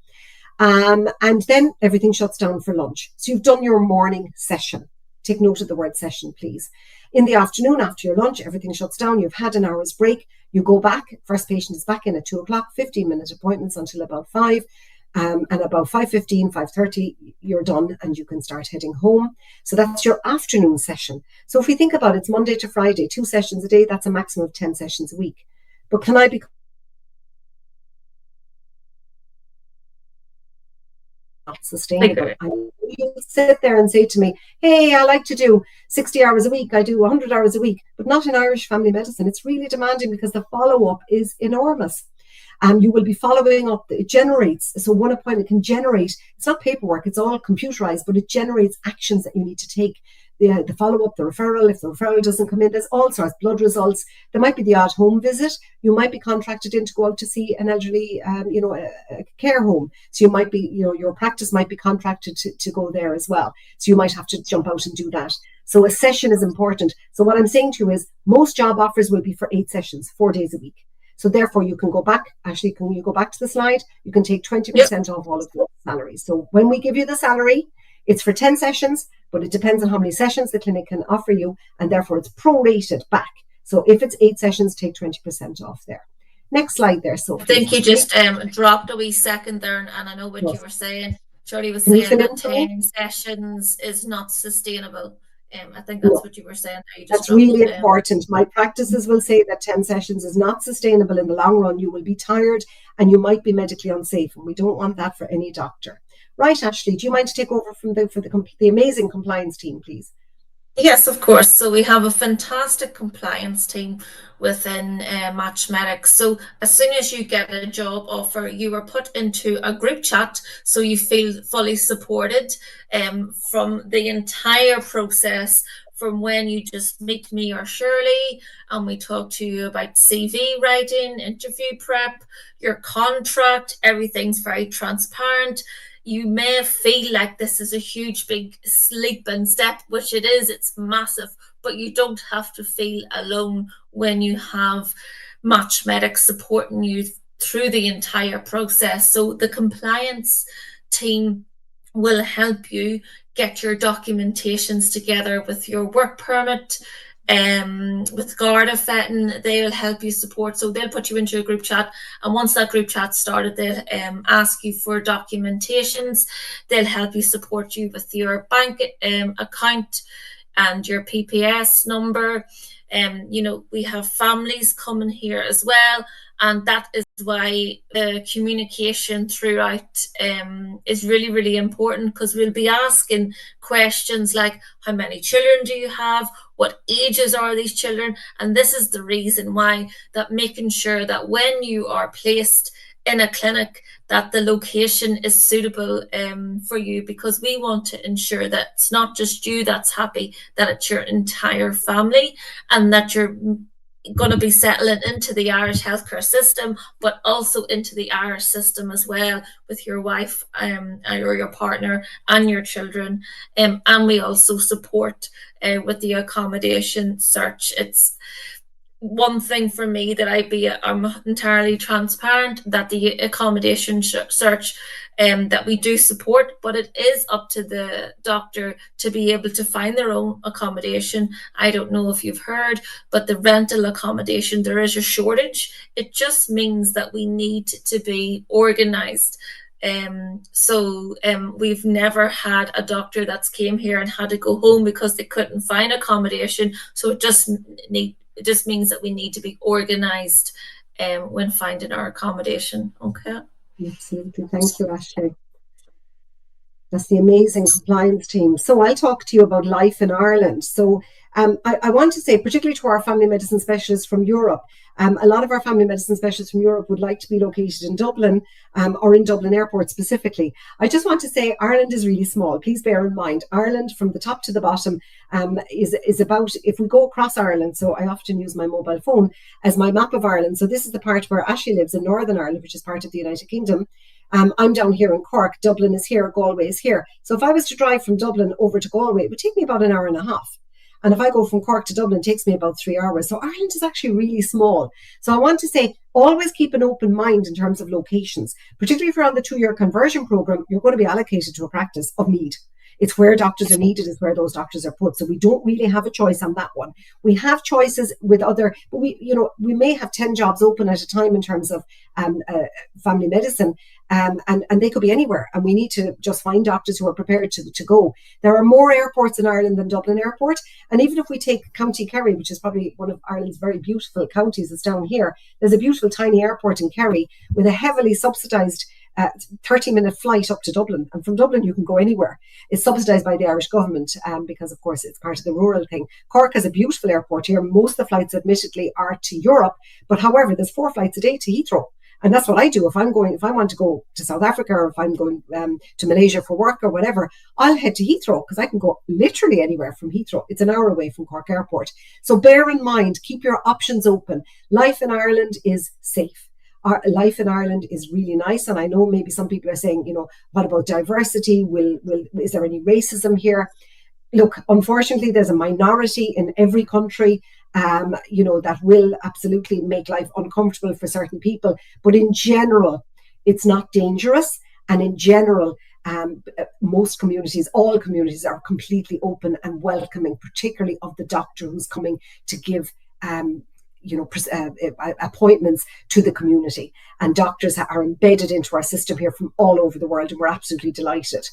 And then everything shuts down for lunch. So you've done your morning session. Take note of the word session, please. In the afternoon, after your lunch, everything shuts down. You've had an hour's break. You go back. First patient is back in at 2 o'clock, 15-minute appointments until about 5. And about 5:15, 5:30, you're done and you can start heading home. So that's your afternoon session. So if we think about it, it's Monday to Friday, 2 sessions a day. That's a maximum of 10 sessions a week. But can I be not sustainable? You sit there and say to me, hey, I like to do 60 hours a week, I do 100 hours a week, but not in Irish family medicine. It's really demanding because the follow-up is enormous. You will be following up, it generates, so one appointment can generate, it's not paperwork, it's all computerized, but it generates actions that you need to take. The follow-up, the referral, if the referral doesn't come in, there's all sorts, blood results. There might be the odd home visit. You might be contracted in to go out to see an elderly, a care home. So you might be, your practice might be contracted to go there as well. So you might have to jump out and do that. So a session is important. So what I'm saying to you is most job offers will be for 8 sessions, 4 days a week. So therefore you can go back, actually, can you go back to the slide? You can take 20% off all of the salaries. So when we give you the salary, it's for 10 sessions, but it depends on how many sessions the clinic can offer you, and therefore it's prorated back. So if it's 8 sessions, take 20% off there. Next slide there, Sophie. I think you just dropped a wee second there, and I know what you were saying. Shirley was saying that 10 sessions is not sustainable. I think that's what you were saying. That's really important. My practices will say that 10 sessions is not sustainable in the long run. You will be tired and you might be medically unsafe, and we don't want that for any doctor. Right, Ashley, do you mind to take over from the amazing compliance team, please? Yes, of course. So we have a fantastic compliance team within MatchMedics. So as soon as you get a job offer, you are put into a group chat so you feel fully supported from the entire process, from when you just meet me or Shirley and we talk to you about CV writing, interview prep, your contract. Everything's very transparent. You may feel like this is a huge, big sleeping step, which it is. It's massive, but you don't have to feel alone when you have MatchMedics supporting you through the entire process. So the compliance team will help you get your documentations together with your work permit, with Garda vetting. They will help you support. So they'll put you into a group chat, and once that group chat started, they'll ask you for documentations. They'll help you support you with your bank account and your PPS number. We have families coming here as well, and that is why the communication throughout is really, really important, because we'll be asking questions like, how many children do you have? What ages are these children? And this is the reason why, that making sure that when you are placed in a clinic, that the location is suitable for you, because we want to ensure that it's not just you that's happy, that it's your entire family, and that you're going to be settling into the Irish healthcare system, but also into the Irish system as well, with your wife or your partner and your children. And we also support with the accommodation search. It's one thing for me that I'm entirely transparent that the accommodation search that we do support, but it is up to the doctor to be able to find their own accommodation. I don't know if you've heard, but the rental accommodation, there is a shortage. It just means that we need to be organised. We've never had a doctor that's came here and had to go home because they couldn't find accommodation. So it just means that we need to be organised when finding our accommodation. Okay. Absolutely. Thank you, Ashley. That's the amazing compliance team. So I'll talk to you about life in Ireland. So I want to say, particularly to our family medicine specialists from Europe, a lot of our family medicine specialists from Europe would like to be located in Dublin or in Dublin Airport specifically. I just want to say Ireland is really small. Please bear in mind, Ireland from the top to the bottom is about, if we go across Ireland, so I often use my mobile phone as my map of Ireland. So this is the part where Ashley lives in Northern Ireland, which is part of the United Kingdom. I'm down here in Cork, Dublin is here, Galway is here. So if I was to drive from Dublin over to Galway, it would take me about an hour and a half. And if I go from Cork to Dublin, it takes me about 3 hours. So Ireland is actually really small. So I want to say, always keep an open mind in terms of locations. Particularly if you're on the 2-year conversion program, you're going to be allocated to a practice of need. It's where doctors are needed, is where those doctors are put. So we don't really have a choice on that one. We have choices with other, but we may have 10 jobs open at a time in terms of family medicine. And they could be anywhere, and we need to just find doctors who are prepared to go. There are more airports in Ireland than Dublin Airport, and even if we take County Kerry, which is probably one of Ireland's very beautiful counties, it's down here, there's a beautiful tiny airport in Kerry with a heavily subsidised 30-minute flight up to Dublin, and from Dublin you can go anywhere. It's subsidised by the Irish government because, of course, it's part of the rural thing. Cork has a beautiful airport here. Most of the flights, admittedly, are to Europe, but however, there's 4 flights a day to Heathrow. And that's what I do. If I want to go to South Africa, or if I'm going to Malaysia for work or whatever, I'll head to Heathrow, because I can go literally anywhere from Heathrow. It's an hour away from Cork Airport. So bear in mind, keep your options open. Life in Ireland is safe. Our life in Ireland is really nice. And I know maybe some people are saying, what about diversity? Is there any racism here? Look, unfortunately, there's a minority in every country that will absolutely make life uncomfortable for certain people. But in general, it's not dangerous. And in general, most communities, all communities, are completely open and welcoming, particularly of the doctor who's coming to give appointments to the community. And doctors are embedded into our system here from all over the world, and we're absolutely delighted.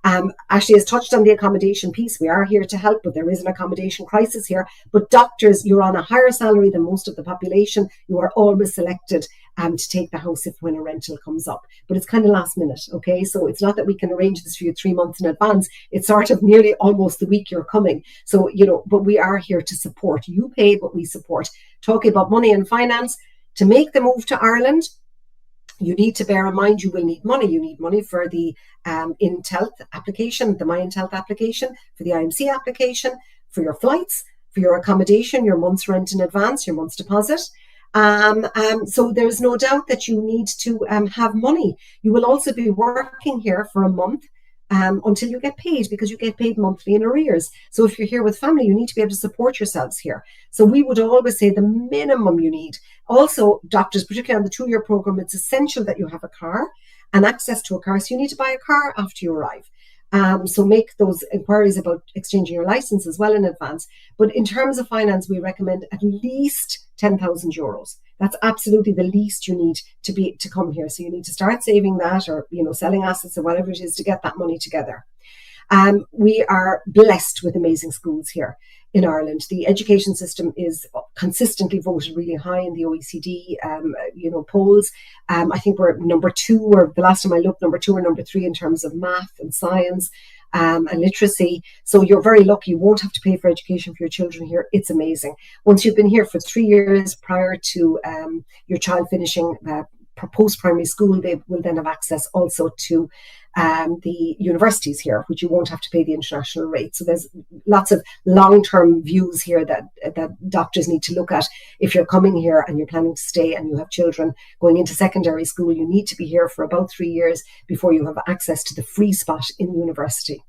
Ashley has touched on the accommodation piece. We are here to help, but there is an accommodation crisis here. But doctors, you're on a higher salary than most of the population. You are always selected to take the house when a rental comes up. But it's kind of last minute, okay? So it's not that we can arrange this for you 3 months in advance. It's sort of nearly almost the week you're coming. So, but we are here to support. You pay, but we support. Talking about money and finance, to make the move to Ireland, you need to bear in mind you will need money. You need money for the InThealth application, the My InThealth application, for the IMC application, for your flights, for your accommodation, your month's rent in advance, your month's deposit. So there's no doubt that you need to have money. You will also be working here for a month until you get paid, because you get paid monthly in arrears. So if you're here with family, you need to be able to support yourselves here. So we would always say the minimum you need. Also, doctors, particularly on the 2-year program, it's essential that you have a car and access to a car. So you need to buy a car after you arrive. So make those inquiries about exchanging your license as well in advance. But in terms of finance, we recommend at least 10,000 euros. That's absolutely the least you need to come here. So you need to start saving that, or selling assets or whatever it is, to get that money together. We are blessed with amazing schools here. in Ireland. The education system is consistently voted really high in the OECD, polls. I think we're number 2, or the last time I looked, number 2 or number 3 in terms of math and science. And literacy. So you're very lucky. You won't have to pay for education for your children here. It's amazing. Once you've been here for 3 years prior to your child finishing post-primary school, they will then have access also to the universities here, which you won't have to pay the international rate. So there's lots of long-term views here that doctors need to look at. If you're coming here and you're planning to stay and you have children going into secondary school, you need to be here for about 3 years before you have access to the free spot in university.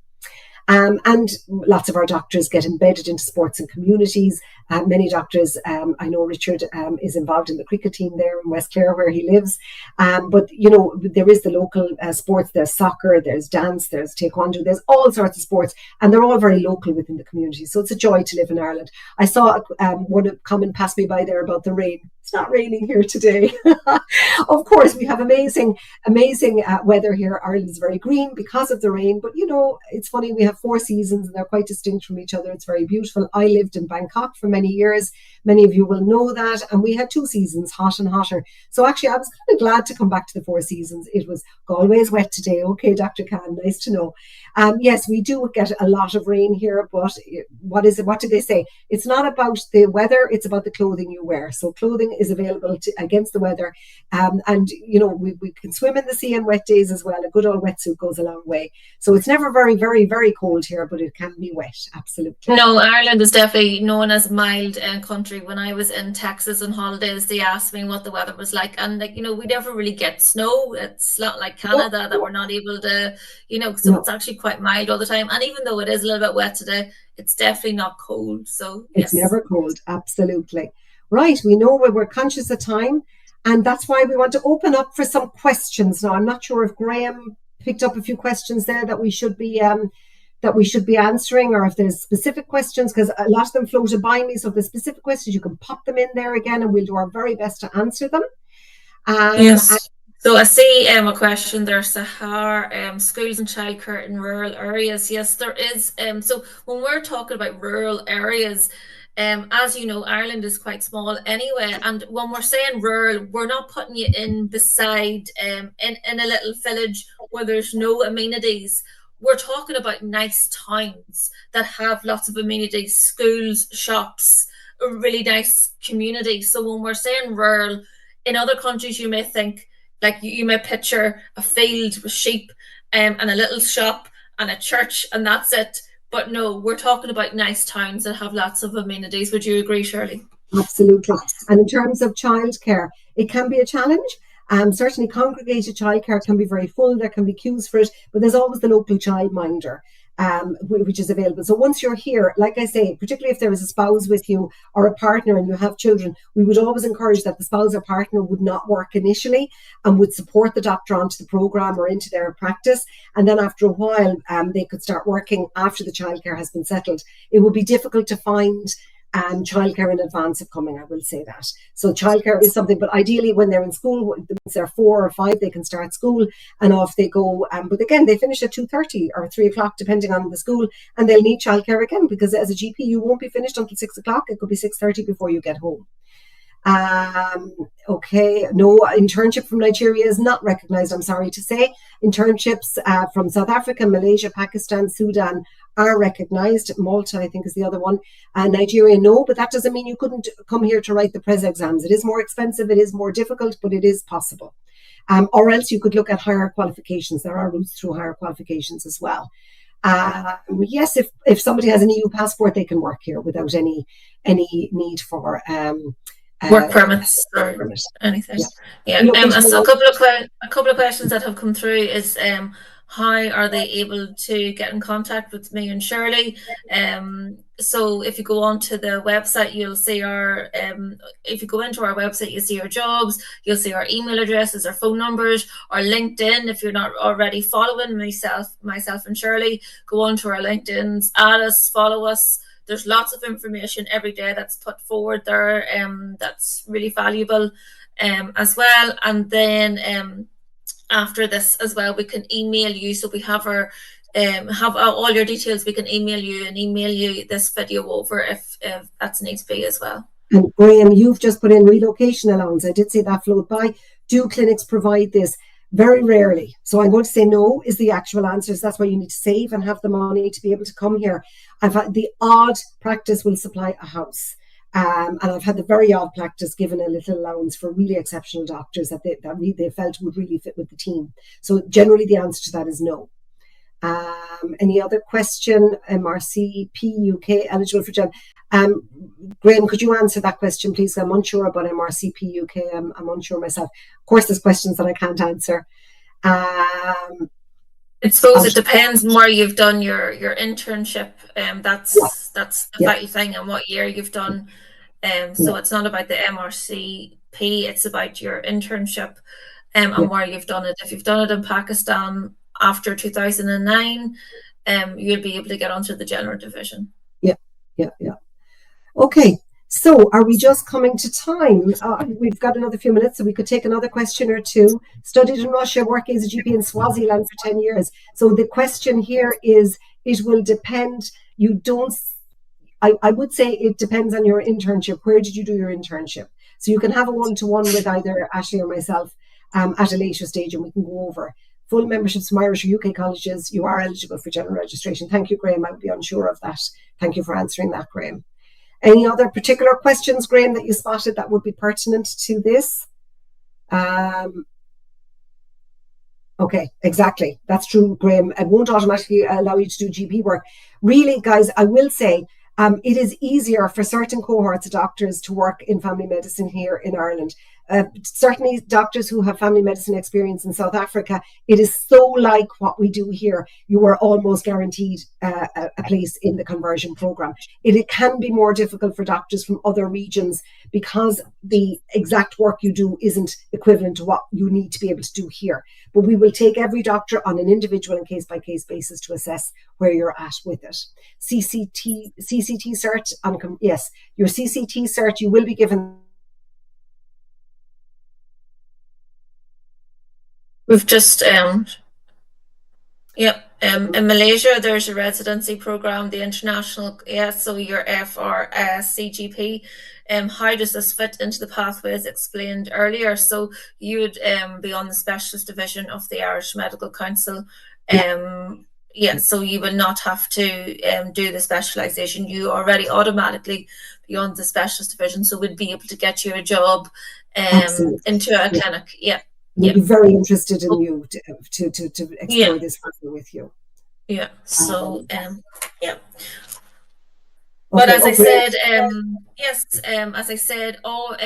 And lots of our doctors get embedded into sports and communities. Many doctors, I know Richard is involved in the cricket team there in West Clare where he lives. But, there is the local sports. There's soccer, there's dance, there's taekwondo, there's all sorts of sports. And they're all very local within the community. So it's a joy to live in Ireland. I saw one comment pass me by there about the rain. It's not raining here today. Of course, we have amazing weather here. Ireland's very green because of the rain. But, it's funny, we have 4 seasons and they're quite distinct from each other. It's very beautiful. I lived in Bangkok for many years. Many of you will know that. And we had 2 seasons, hot and hotter. So actually, I was kind of glad to come back to the 4 seasons. It was always wet today. Okay, Dr. Khan, nice to know. Yes, we do get a lot of rain here, but what is it? What do they say? It's not about the weather, it's about the clothing you wear. So clothing is available against the weather. And, we can swim in the sea on wet days as well. A good old wetsuit goes a long way. So it's never very, very, very cold here, but it can be wet, absolutely. No, Ireland is definitely known as mild country. When I was in Texas on holidays, they asked me what the weather was like. And, we never really get snow. It's not like Canada that we're not able to, so it's actually quite mild all the time. And even though it is a little bit wet today, it's definitely not cold. So yes. It's never cold, absolutely. Right, we know we're conscious of time, and that's why we want to open up for some questions. Now, I'm not sure if Graham picked up a few questions there that we should be answering, or if there's specific questions, because a lot of them floated by me. So if there's specific questions, you can pop them in there again, and we'll do our very best to answer them. Yes. So I see a question there, Sahar, schools and childcare in rural areas. Yes, there is. So when we're talking about rural areas, as you know, Ireland is quite small anyway. And when we're saying rural, we're not putting you in beside in a little village where there's no amenities. We're talking about nice towns that have lots of amenities, schools, shops, a really nice community. So when we're saying rural, in other countries, you may think, like you may picture a field with sheep and a little shop and a church, and that's it. But no, we're talking about nice towns that have lots of amenities. Would you agree, Shirley? Absolutely. And in terms of childcare, it can be a challenge. Certainly congregated childcare can be very full. There can be queues for it, but there's always the local childminder, which is available. So once you're here, like I say, particularly if there is a spouse with you or a partner and you have children, we would always encourage that the spouse or partner would not work initially and would support the doctor onto the program or into their practice. And then after a while, they could start working after the childcare has been settled. It would be difficult to find childcare in advance of coming, I will say that. So childcare is something, but ideally when they're in school, once they're 4 or 5, they can start school and off they go. But again, they finish at 2:30 or 3 o'clock, depending on the school, and they'll need childcare again, because as a GP, you won't be finished until 6 o'clock. It could be 6:30 before you get home. Okay, no, internship from Nigeria is not recognized, I'm sorry to say. Internships from South Africa, Malaysia, Pakistan, Sudan are recognized. Malta, I think, is the other one. Nigeria, no, but that doesn't mean you couldn't come here to write the PRES exams. It is more expensive, it is more difficult, but it is possible. Or else you could look at higher qualifications. There are routes through higher qualifications as well. Yes, if somebody has an EU passport, they can work here without any need for work permits or anything. Yeah. So a couple of questions that have come through is how are they able to get in contact with me and Shirley? So if you go onto the website, you'll see if you go into our website, you'll see our jobs, you'll see our email addresses, our phone numbers, our LinkedIn. If you're not already following myself and Shirley, go onto our LinkedIn's, add us, follow us. There's lots of information every day that's put forward there. That's really valuable as well. And then after this as well, we can email you. So we have our have all your details, we can email you this video over if that's needs be as well. And Graham, you've just put in relocation allowance. I did see that float by. Do clinics provide this? Very rarely. So I'm going to say no is the actual answer. So that's why you need to save and have the money to be able to come here. I've had the odd practice will supply a house. And I've had the very odd practice given a little allowance for really exceptional doctors that they felt would really fit with the team. So generally the answer to that is no. Any other question? MRCP UK eligible for job? Graham, could you answer that question, please? I'm unsure about MRCP UK. I'm unsure myself. Of course, there's questions that I can't answer. I suppose it depends on where you've done your internship. That's the vital thing, and what year you've done. So it's not about the MRCP, it's about your internship and where you've done it. If you've done it in Pakistan after 2009, you'll be able to get onto the general division. Yeah. Okay, so are we just coming to time? We've got another few minutes, so we could take another question or two. Studied in Russia, working as a GP in Swaziland for 10 years. So the question here is, it will depend. I would say it depends on your internship. Where did you do your internship? So you can have a one-to-one with either Ashley or myself at a later stage, and we can go over. Full memberships from Irish or UK colleges, you are eligible for general registration. Thank you, Graham. I would be unsure of that. Thank you for answering that, Graham. Any other particular questions, Graham, that you spotted that would be pertinent to this? Okay, exactly. That's true, Graham. It won't automatically allow you to do GP work. Really, guys, I will say it is easier for certain cohorts of doctors to work in family medicine here in Ireland. Certainly doctors who have family medicine experience in South Africa, it is so like what we do here. You are almost guaranteed a place in the conversion program. It can be more difficult for doctors from other regions because the exact work you do isn't equivalent to what you need to be able to do here. But we will take every doctor on an individual and case-by-case basis to assess where you're at with it. CCT cert, yes, your CCT cert, you will be given. We've just, in Malaysia, there's a residency program, the international, so your FRCGP. How does this fit into the pathways explained earlier? So you would be on the specialist division of the Irish Medical Council. So you will not have to do the specialisation. You already automatically be on the specialist division, so we'd be able to get you a job into a clinic. We'd be very interested in you to explore this further with you. So but as I said, as I said,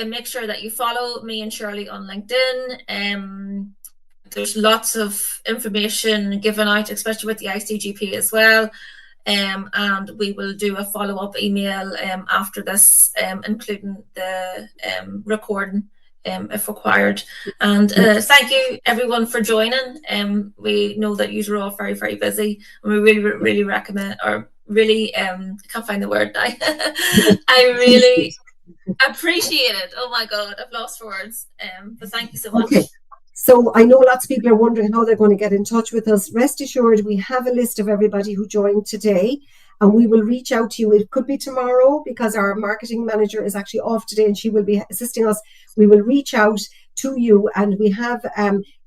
make sure that you follow me and Shirley on LinkedIn. There's lots of information given out, especially with the ICGP as well. And we will do a follow-up email after this, including the recording if required. And thank you everyone for joining. We know that you are all very, very busy, and we really recommend, or really I can't find the word now. I really appreciate it. Oh my God, I've lost words. But thank you so much. Okay. So I know lots of people are wondering how they're going to get in touch with us. Rest assured, we have a list of everybody who joined today, and we will reach out to you. It could be tomorrow because our marketing manager is actually off today and she will be assisting us. We will reach out to you, and we have,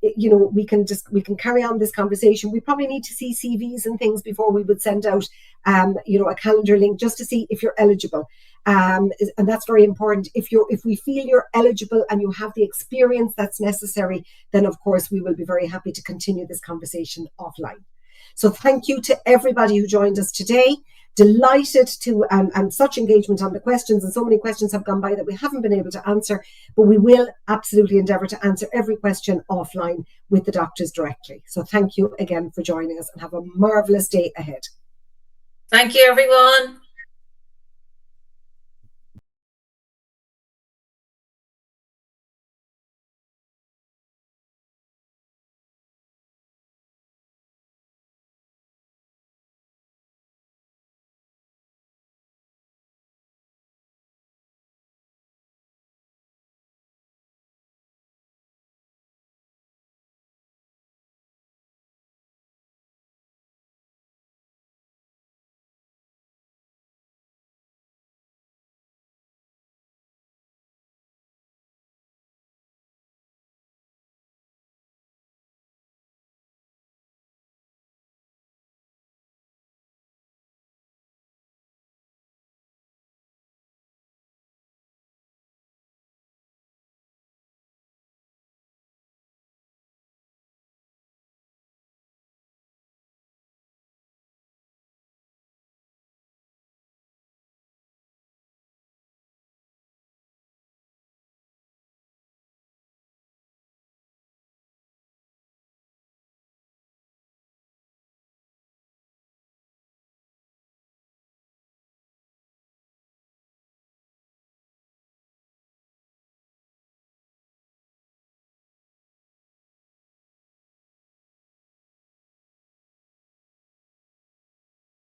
we can carry on this conversation. We probably need to see CVs and things before we would send out, a calendar link just to see if you're eligible. And that's very important. If we feel you're eligible and you have the experience that's necessary, then of course we will be very happy to continue this conversation offline. So thank you to everybody who joined us today. Delighted to and such engagement on the questions, and so many questions have gone by that we haven't been able to answer, but we will absolutely endeavour to answer every question offline with the doctors directly. So thank you again for joining us, and have a marvellous day ahead. Thank you, everyone.